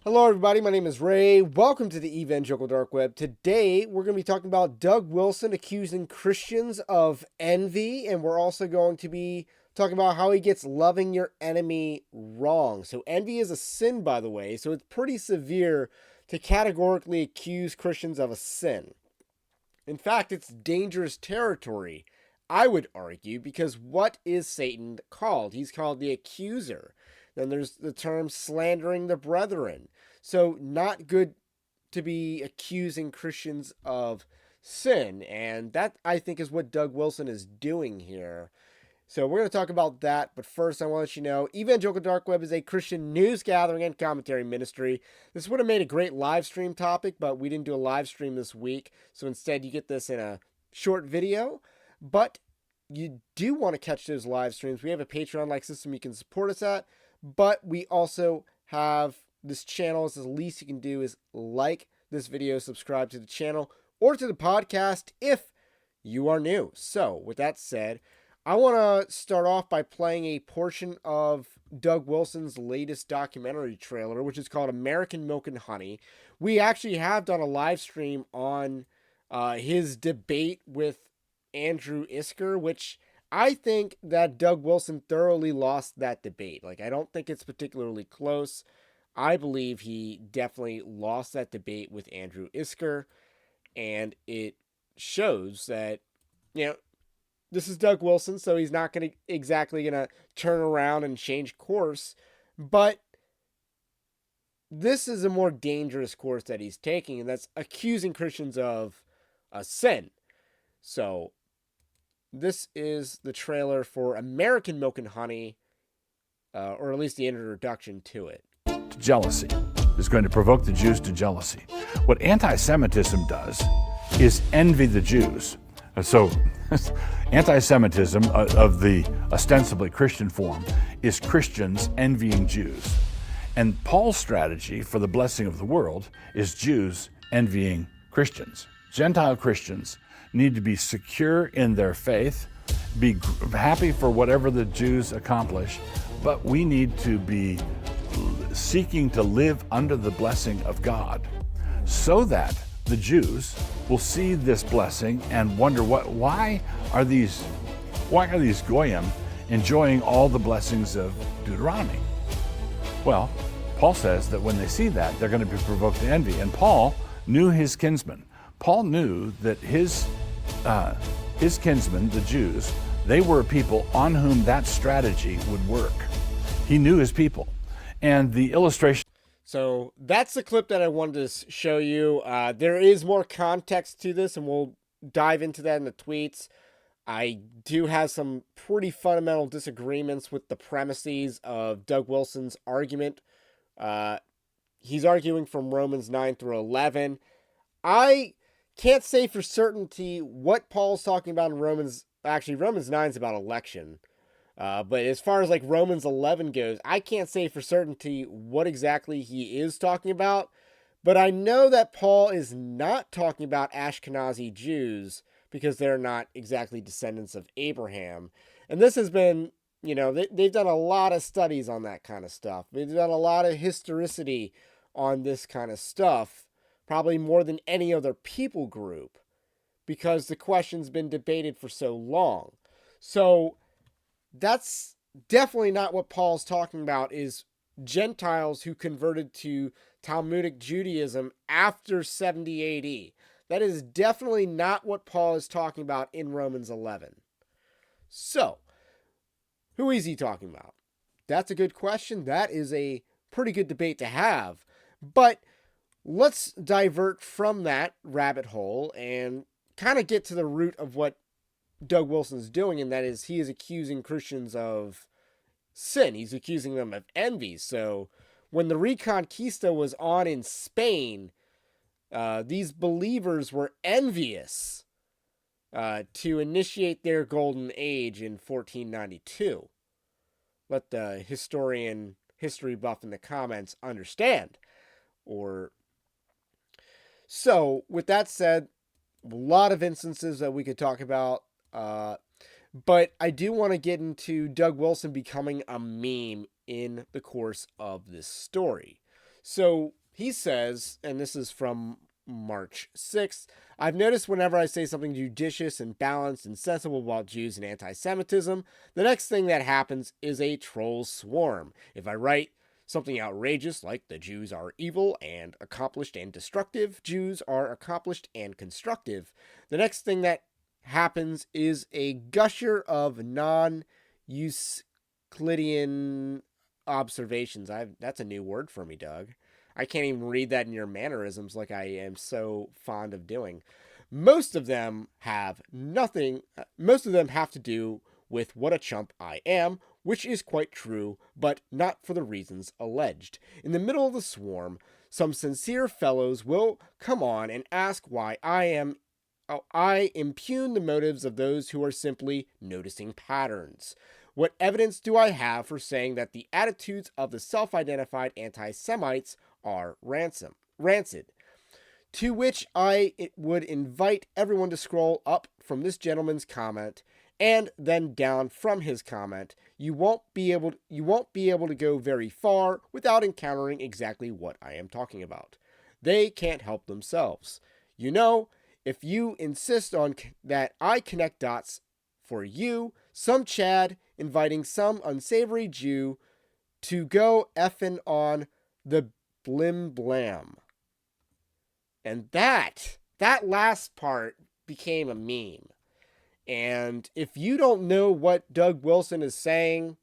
Hello, everybody. My name is Ray. Welcome to the Evangelical Dark Web. Today, we're going to be talking about Doug Wilson accusing Christians of envy, and we're also going to be talking about how he gets loving your enemy wrong. So, envy is a sin, by the way, so it's pretty severe to categorically accuse Christians of a sin. In fact, it's dangerous territory, I would argue, because what is Satan called? He's called the accuser. Then there's the term slandering the brethren. So, not good to be accusing Christians of sin. And that, I think, is what Doug Wilson is doing here. So, we're going to talk about that. But first, I want to let you know Evangelical Dark Web is a Christian news gathering and commentary ministry. This would have made a great live stream topic, but we didn't do a live stream this week. So, instead, you get this in a short video. But you do want to catch those live streams. We have a Patreon like system you can support us at. But we also have this channel. So the least you can do is like this video, subscribe to the channel, or to the podcast if you are new. So, with that said, I want to start off by playing a portion of Doug Wilson's latest documentary trailer, which is called American Milk and Honey. We actually have done a live stream on his debate with Andrew Isker, which I think that Doug Wilson thoroughly lost that debate. Like, I don't think it's particularly close. I believe he definitely lost that debate with Andrew Isker, and it shows that, this is Doug Wilson, so he's not going to exactly going to turn around and change course, but this is a more dangerous course that he's taking, and that's accusing Christians of a sin. So, this is the trailer for American Milk and Honey, or at least the introduction to it. Jealousy is going to provoke the Jews to jealousy. What anti-Semitism does is envy the Jews. So anti-Semitism of the ostensibly Christian form is Christians envying Jews. And Paul's strategy for the blessing of the world is Jews envying Christians. Gentile Christians need to be secure in their faith, be happy for whatever the Jews accomplish, but we need to be seeking to live under the blessing of God so that the Jews will see this blessing and wonder why are these Goyim enjoying all the blessings of Deuteronomy? Well, Paul says that when they see that, they're going to be provoked to envy. And Paul knew his kinsmen. Paul knew that his kinsmen, the Jews, they were a people on whom that strategy would work. He knew his people. And the illustration. So that's the clip that I wanted to show you. There is more context to this, and we'll dive into that in the tweets. I do have some pretty fundamental disagreements with the premises of Doug Wilson's argument. He's arguing from Romans 9 through 11. I can't say for certainty what Paul's talking about in Romans. Actually, Romans 9 is about election. But as far as like Romans 11 goes, I can't say for certainty what exactly he is talking about. But I know that Paul is not talking about Ashkenazi Jews because they're not exactly descendants of Abraham. And this has been, they've done a lot of studies on that kind of stuff. They've done a lot of historicity on this kind of stuff. Probably more than any other people group, because the question's been debated for so long. So that's definitely not what Paul's talking about, is Gentiles who converted to Talmudic Judaism after 70 AD. That is definitely not what Paul is talking about in Romans 11. So, who is he talking about? That's a good question. That is a pretty good debate to have. But let's divert from that rabbit hole and kind of get to the root of what Doug Wilson's doing, and that is he is accusing Christians of sin. He's accusing them of envy. So when the Reconquista was on in Spain, these believers were envious to initiate their golden age in 1492. Let the history buff in the comments understand. So, with that said, a lot of instances that we could talk about. But I do want to get into Doug Wilson becoming a meme in the course of this story. So he says, and this is from March 6th, I've noticed whenever I say something judicious and balanced and sensible about Jews and anti Semitism, the next thing that happens is a troll swarm. If I write something outrageous like the Jews are evil and accomplished and destructive, Jews are accomplished and constructive, the next thing that happens is a gusher of non Euclidean observations. That's a new word for me, Doug. I can't even read that in your mannerisms like I am so fond of doing. Most of them have nothing, most of them have to do with what a chump I am, which is quite true, but not for the reasons alleged. In the middle of the swarm, some sincere fellows will come on and ask why I impugn the motives of those who are simply noticing patterns. What evidence do I have for saying that the attitudes of the self-identified anti-Semites are rancid? To which I would invite everyone to scroll up from this gentleman's comment and then down from his comment. You won't be able to go very far without encountering exactly what I am talking about. They can't help themselves. You know, if you insist on that I connect dots for you, some Chad inviting some unsavory Jew to go effing on the blim blam. And that last part became a meme. And if you don't know what Doug Wilson is saying,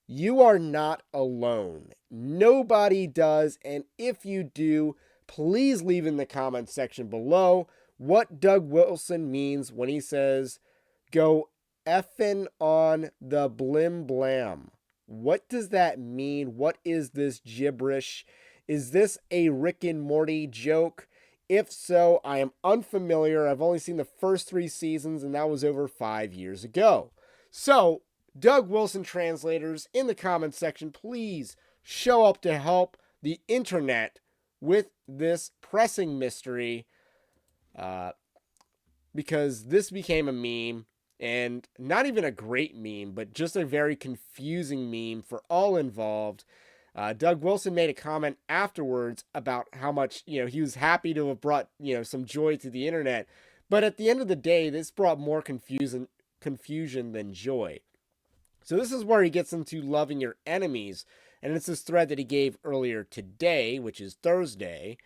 you are not alone. Nobody does. And if you do, please leave in the comments section below what Doug Wilson means when he says, go effing on the blim blam. What does that mean? What is this gibberish? Is this a Rick and Morty joke? If so, I am unfamiliar. I've only seen the first 3 seasons, and that was over 5 years ago. So, Doug Wilson translators, in the comments section, please show up to help the internet with this pressing mystery, because this became a meme, and not even a great meme, but just a very confusing meme for all involved. Doug Wilson made a comment afterwards about how much, he was happy to have brought, some joy to the internet. But at the end of the day, this brought more confusion than joy. So this is where he gets into loving your enemies. And it's this thread that he gave earlier today, which is Thursday.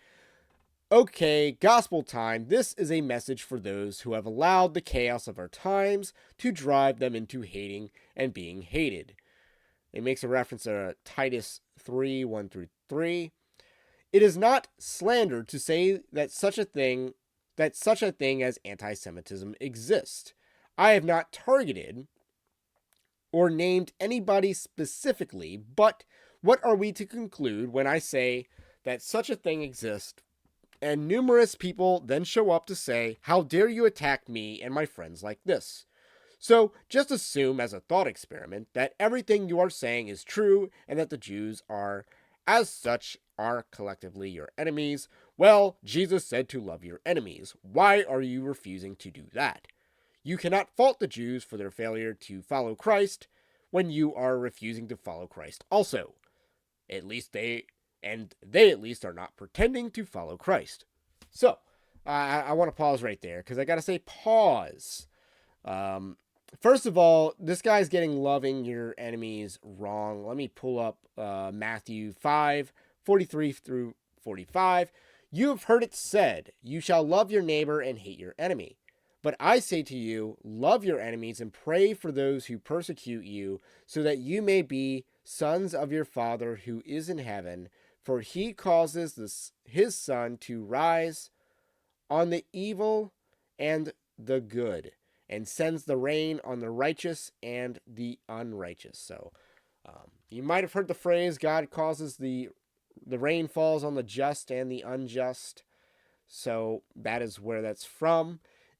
Okay, gospel time. This is a message for those who have allowed the chaos of our times to drive them into hating and being hated. It makes a reference to Titus 3:1-3. It is not slander to say that such a thing as anti-Semitism exists. I have not targeted or named anybody specifically, but what are we to conclude when I say that such a thing exists and numerous people then show up to say, how dare you attack me and my friends like this? So just assume as a thought experiment that everything you are saying is true and that the Jews are, as such, are collectively your enemies. Well, Jesus said to love your enemies. Why are you refusing to do that? You cannot fault the Jews for their failure to follow Christ when you are refusing to follow Christ also. At least they at least are not pretending to follow Christ. So, I want to pause right there because I got to say pause. First of all, this guy's getting loving your enemies wrong. Let me pull up Matthew 5:43-45. You have heard it said, you shall love your neighbor and hate your enemy. But I say to you, love your enemies and pray for those who persecute you, so that you may be sons of your Father who is in heaven. For he causes his sun to rise on the evil and the good, and sends the rain on the righteous and the unrighteous. So you might have heard the phrase, God causes the rain falls on the just and the unjust. So that is where that's from.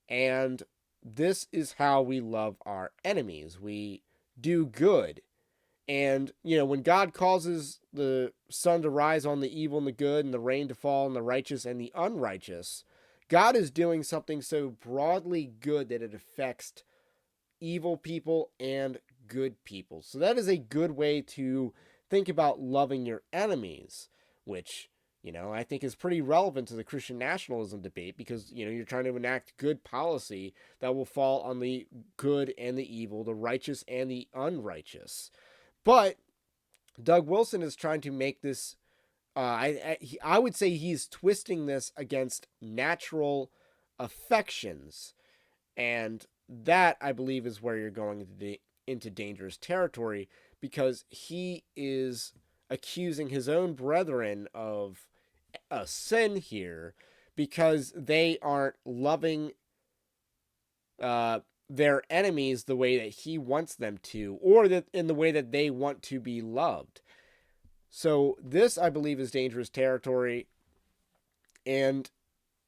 And this is how we love our enemies. We do good. And, when God causes the sun to rise on the evil and the good and the rain to fall on the righteous and the unrighteous, God is doing something so broadly good that it affects evil people and good people. So that is a good way to think about loving your enemies. which, I think is pretty relevant to the Christian nationalism debate because, you're trying to enact good policy that will fall on the good and the evil, the righteous and the unrighteous. But Doug Wilson is trying to make this. I would say he's twisting this against natural affections, and that I believe is where you're going into dangerous territory because he is accusing his own brethren of a sin here because they aren't loving their enemies the way that he wants them to, or that in the way that they want to be loved. So this, I believe, is dangerous territory, and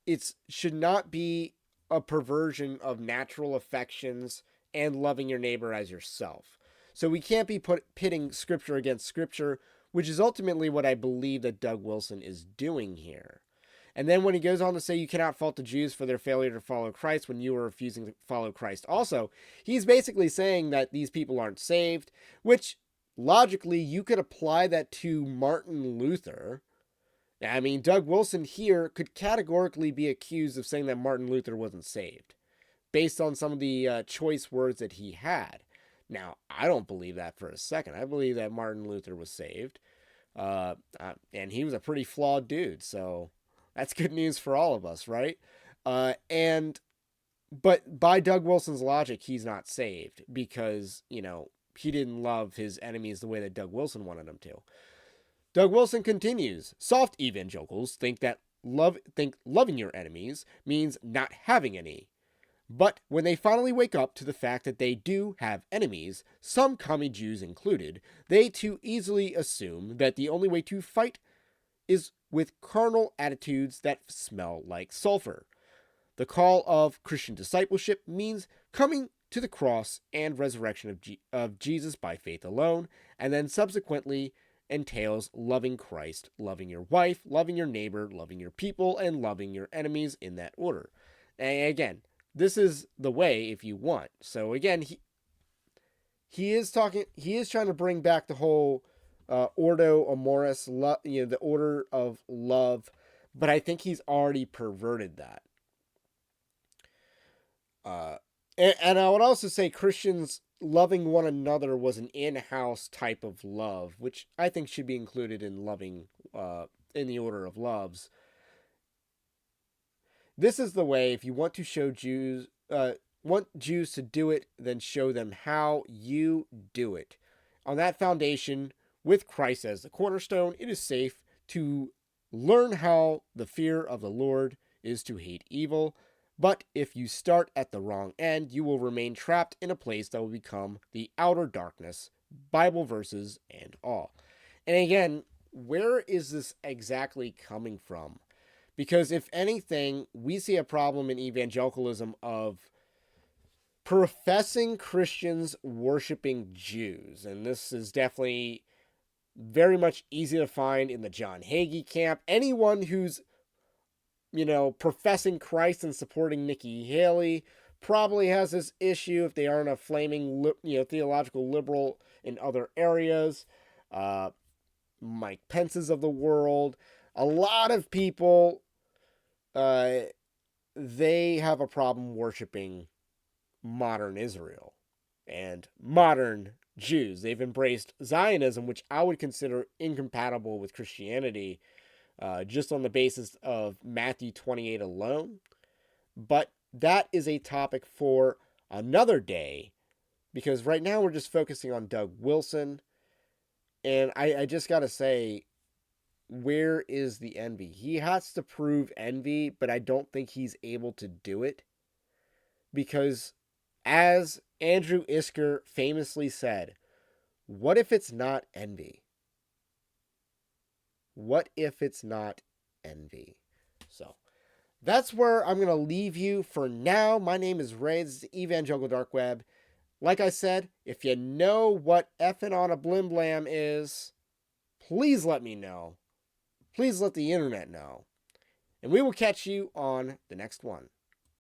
it should not be a perversion of natural affections and loving your neighbor as yourself. So we can't be pitting scripture against scripture, which is ultimately what I believe that Doug Wilson is doing here. And then when he goes on to say you cannot fault the Jews for their failure to follow Christ when you are refusing to follow Christ also, he's basically saying that these people aren't saved, which logically you could apply that to Martin Luther. I mean, Doug Wilson here could categorically be accused of saying that Martin Luther wasn't saved based on some of the choice words that he had. Now, I don't believe that for a second. I believe that Martin Luther was saved, and he was a pretty flawed dude, so that's good news for all of us, right? But by Doug Wilson's logic, he's not saved because, he didn't love his enemies the way that Doug Wilson wanted him to. Doug Wilson continues, soft evangelicals think that loving your enemies means not having any. But when they finally wake up to the fact that they do have enemies, some commie Jews included, they too easily assume that the only way to fight is with carnal attitudes that smell like sulfur. The call of Christian discipleship means coming to the cross and resurrection of Jesus by faith alone, and then subsequently entails loving Christ, loving your wife, loving your neighbor, loving your people, and loving your enemies in that order. And again, this is the way if you want. So again, he is trying to bring back the whole ordo amoris, the order of love, but I think he's already perverted that. And I would also say Christians loving one another was an in-house type of love, which I think should be included in loving in the order of loves. This is the way, if you want to show Jews, want Jews to do it, then show them how you do it. On that foundation, with Christ as the cornerstone, it is safe to learn how the fear of the Lord is to hate evil. But if you start at the wrong end, you will remain trapped in a place that will become the outer darkness, Bible verses and all. And again, where is this exactly coming from? Because if anything, we see a problem in evangelicalism of professing Christians worshiping Jews. And this is definitely very much easy to find in the John Hagee camp. Anyone who's professing Christ and supporting Nikki Haley probably has this issue if they aren't a flaming, theological liberal in other areas. Mike Pence's of the world. A lot of people, they have a problem worshiping modern Israel and modern Jews. They've embraced Zionism, which I would consider incompatible with Christianity, just on the basis of Matthew 28 alone. But that is a topic for another day, because right now we're just focusing on Doug Wilson. And I just got to say, where is the envy? He has to prove envy, but I don't think he's able to do it. Because as Andrew Isker famously said, what if it's not envy? What if it's not envy? So that's where I'm going to leave you for now. My name is Ray. This is Evangelical Dark Web. Like I said, if you know what effing on a blim blam is, please let me know. Please let the internet know. And we will catch you on the next one.